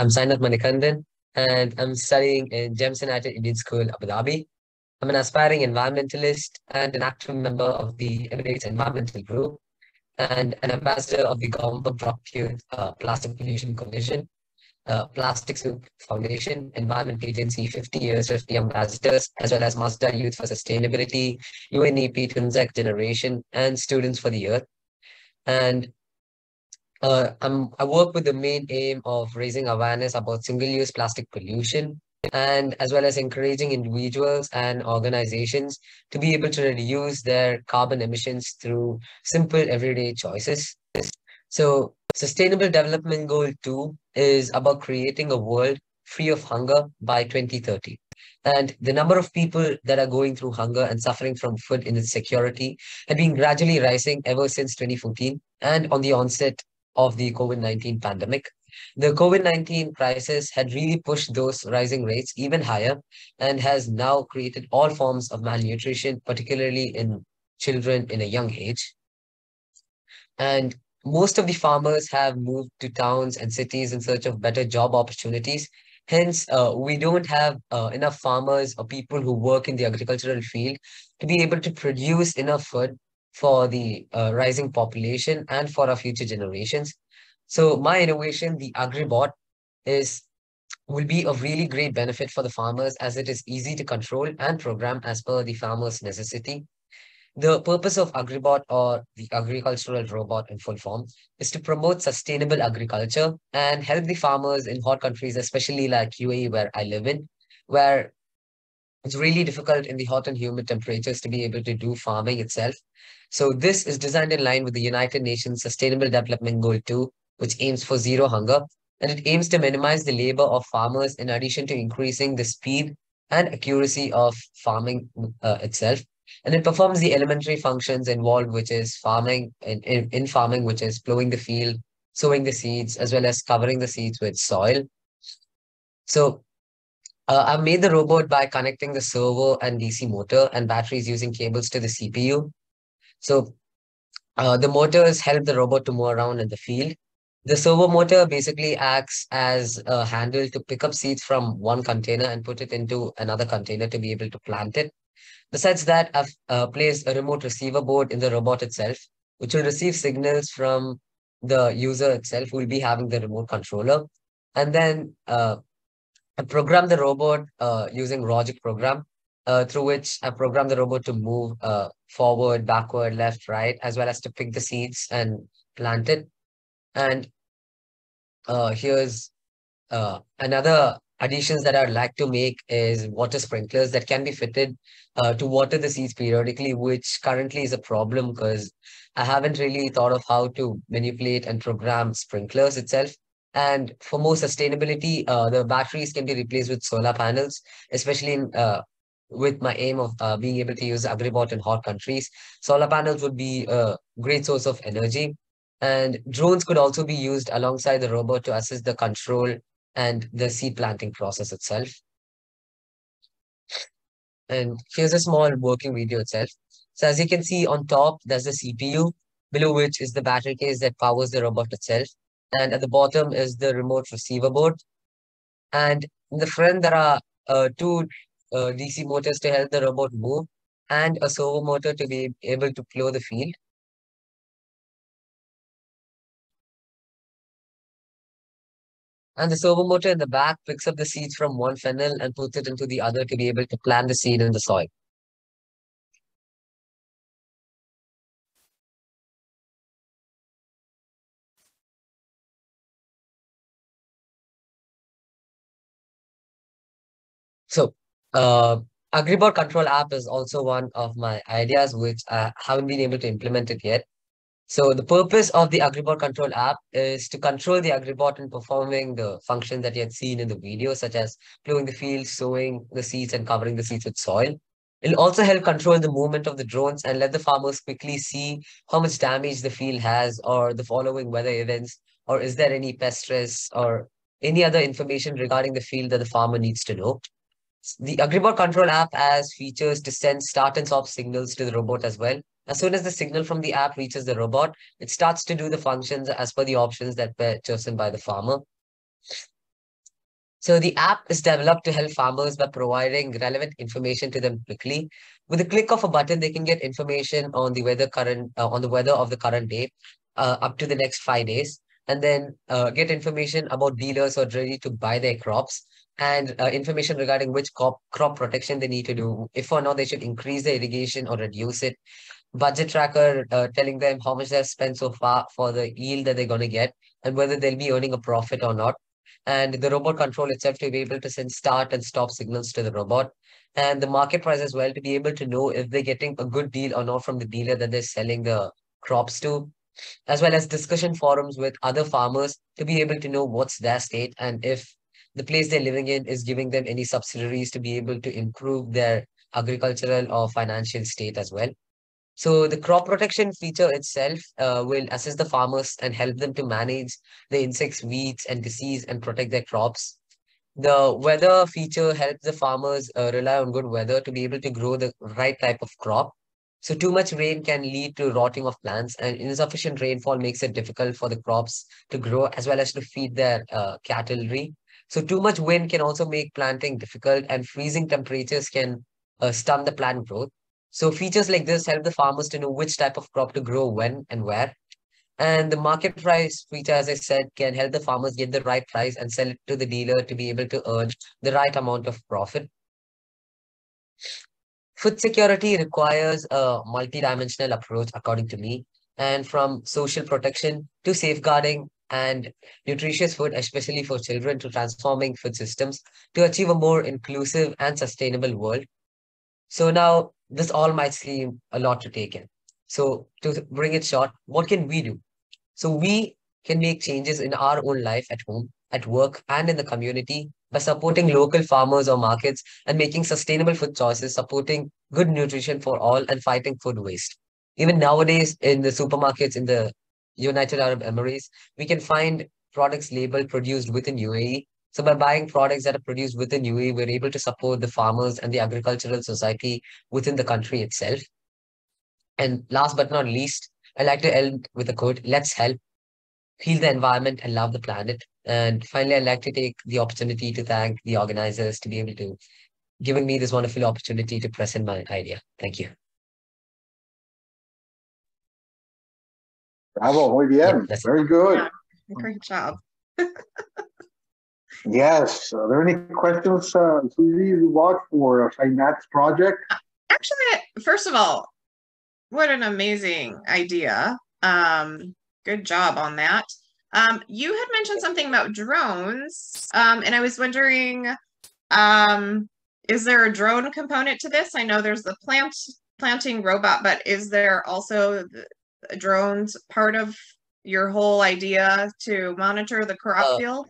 I'm Sainath Manikandan, and I'm studying in GEMS United Indian School, Abu Dhabi. I'm an aspiring environmentalist and an active member of the Emirates Environmental Group and an ambassador of the Government Drop Youth Plastic Pollution Coalition, Plastic Soup Foundation, Environment Agency, 50 years, 50 ambassadors, as well as Mazda Youth for Sustainability, UNEP Tunzak Generation, and Students for the Earth. And I work with the main aim of raising awareness about single-use plastic pollution and as well as encouraging individuals and organizations to be able to reduce their carbon emissions through simple everyday choices. So, Sustainable Development Goal 2 is about creating a world free of hunger by 2030. And the number of people that are going through hunger and suffering from food insecurity had been gradually rising ever since 2014 and on the onset of the COVID-19 pandemic. The COVID-19 crisis had really pushed those rising rates even higher and has now created all forms of malnutrition, particularly in children in a young age. And most of the farmers have moved to towns and cities in search of better job opportunities. Hence, we don't have enough farmers or people who work in the agricultural field to be able to produce enough food for the rising population and for our future generations. So my innovation, the Agribot, is will be of really great benefit for the farmers as it is easy to control and program as per the farmer's necessity. The purpose of Agribot, or the agricultural robot in full form, is to promote sustainable agriculture and help the farmers in hot countries, especially like UAE, where I live in, where it's really difficult in the hot and humid temperatures to be able to do farming itself. So this is designed in line with the United Nations Sustainable Development Goal 2, which aims for zero hunger, and it aims to minimize the labor of farmers in addition to increasing the speed and accuracy of farming itself. And it performs the elementary functions involved, which is farming in farming, which is plowing the field, sowing the seeds, as well as covering the seeds with soil. So I've made the robot by connecting the servo and DC motor and batteries using cables to the CPU. So the motors help the robot to move around in the field. The servo motor basically acts as a handle to pick up seeds from one container and put it into another container to be able to plant it. Besides that, I've placed a remote receiver board in the robot itself, which will receive signals from the user itself who will be having the remote controller. And then I programmed the robot using logic program, through which I programmed the robot to move forward, backward, left, right, as well as to pick the seeds and plant it. And here's another additions that I'd like to make is water sprinklers that can be fitted to water the seeds periodically, which currently is a problem because I haven't really thought of how to manipulate and program sprinklers itself. And for more sustainability, the batteries can be replaced with solar panels, especially with my aim of being able to use Agribot in hot countries. Solar panels would be a great source of energy. And drones could also be used alongside the robot to assist the control and the seed planting process itself. And here's a small working video itself. So as you can see on top, there's the CPU, below which is the battery case that powers the robot itself. And at the bottom is the remote receiver board. And in the front, there are two DC motors to help the robot move and a servo motor to be able to plow the field. And the servo motor in the back picks up the seeds from one funnel and puts it into the other to be able to plant the seed in the soil. So, uh, Agribot Control app is also one of my ideas, which I haven't been able to implement it yet. So the purpose of the Agribot Control app is to control the Agribot in performing the functions that you had seen in the video, such as plowing the field, sowing the seeds, and covering the seeds with soil. It'll also help control the movement of the drones and let the farmers quickly see how much damage the field has or the following weather events, or is there any pest stress or any other information regarding the field that the farmer needs to know. The Agribot Control app has features to send start and stop signals to the robot as well. As soon as the signal from the app reaches the robot, it starts to do the functions as per the options that were chosen by the farmer. So the app is developed to help farmers by providing relevant information to them quickly. With a click of a button, they can get information on the weather of the current day, up to the next 5 days, and then get information about dealers who are ready to buy their crops, and information regarding which crop protection they need to do, if or not they should increase the irrigation or reduce it. Budget tracker telling them how much they've spent so far for the yield that they're going to get, and whether they'll be earning a profit or not. And the robot control itself to be able to send start and stop signals to the robot, and the market price as well to be able to know if they're getting a good deal or not from the dealer that they're selling the crops to, as well as discussion forums with other farmers to be able to know what's their state, and if the place they're living in is giving them any subsidies to be able to improve their agricultural or financial state as well. So the crop protection feature itself will assist the farmers and help them to manage the insects, weeds, and disease and protect their crops. The weather feature helps the farmers rely on good weather to be able to grow the right type of crop. So too much rain can lead to rotting of plants, and insufficient rainfall makes it difficult for the crops to grow as well as to feed their cattlery. So too much wind can also make planting difficult, and freezing temperatures can stun the plant growth. So features like this help the farmers to know which type of crop to grow when and where. And the market price feature, as I said, can help the farmers get the right price and sell it to the dealer to be able to earn the right amount of profit. Food security requires a multidimensional approach, according to me, and from social protection to safeguarding and nutritious food, especially for children, to transforming food systems to achieve a more inclusive and sustainable world. So now this all might seem a lot to take in. So to bring it short, what can we do? So we can make changes in our own life at home, at work, and in the community by supporting local farmers or markets and making sustainable food choices, supporting good nutrition for all, and fighting food waste. Even nowadays, in the supermarkets in the United Arab Emirates, we can find products labeled produced within UAE. So by buying products that are produced within UAE, we're able to support the farmers and the agricultural society within the country itself. And last but not least, I like to end with a quote: let's help heal the environment and love the planet. And finally, I'd like to take the opportunity to thank the organizers to be able to giving me this wonderful opportunity to present my idea. Thank you. Bravo, muy Yeah, bien. that's it. Very good. Yeah, great job. Yes. Are there any questions, Susie, you want for Sainath's project? Actually, first of all, what an amazing idea. Good job on that. You had mentioned something about drones, and I was wondering, is there a drone component to this? I know there's the planting robot, but is there also the drones part of your whole idea to monitor the crop field?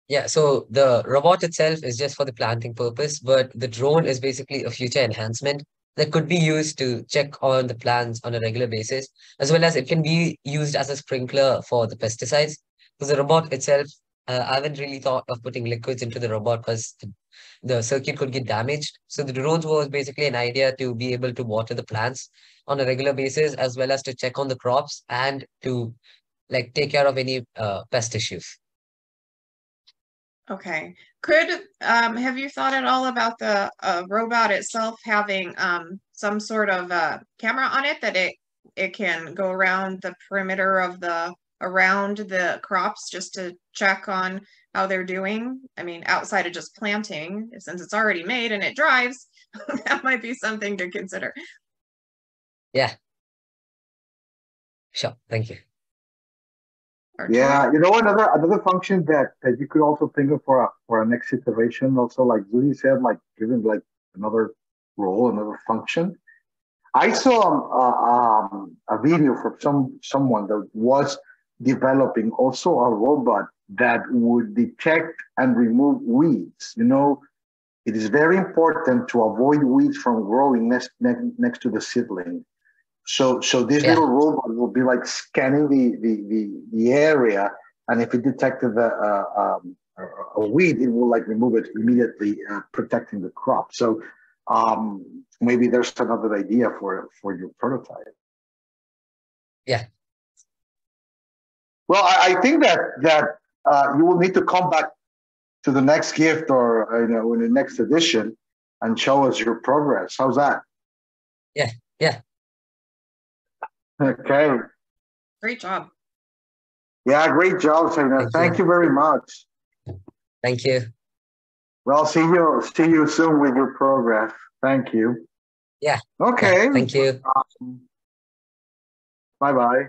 Yeah, so the robot itself is just for the planting purpose, but the drone is basically a future enhancement that could be used to check on the plants on a regular basis, as well as it can be used as a sprinkler for the pesticides. Because the robot itself, I haven't really thought of putting liquids into the robot because the circuit could get damaged. So the drones was basically an idea to be able to water the plants on a regular basis, as well as to check on the crops and to like take care of any pest issues. Okay. Could have you thought at all about the robot itself having some sort of camera on it that it can go around the perimeter of around the crops just to check on how they're doing? I mean, outside of just planting, since it's already made and it drives, that might be something to consider. Yeah. Sure. Thank you. Yeah, another function that you could also think of for a next iteration, also like Zuhi said, like giving like another role, another function. I saw a video from someone that was developing also a robot that would detect and remove weeds. It is very important to avoid weeds from growing next to the seedling. So this Yeah. little robot will be like scanning the area, and if it detected a weed, it will like remove it immediately, protecting the crop. So maybe there's another idea for your prototype. Yeah. Well, I think that you will need to come back to the next gift or in the next edition and show us your progress. How's that? Yeah, yeah. Okay. Great job. Yeah, great job, Sainath. Thank you very much. Thank you. Well, see you soon with your progress. Thank you. Yeah. Okay. Yeah, thank you. Bye bye.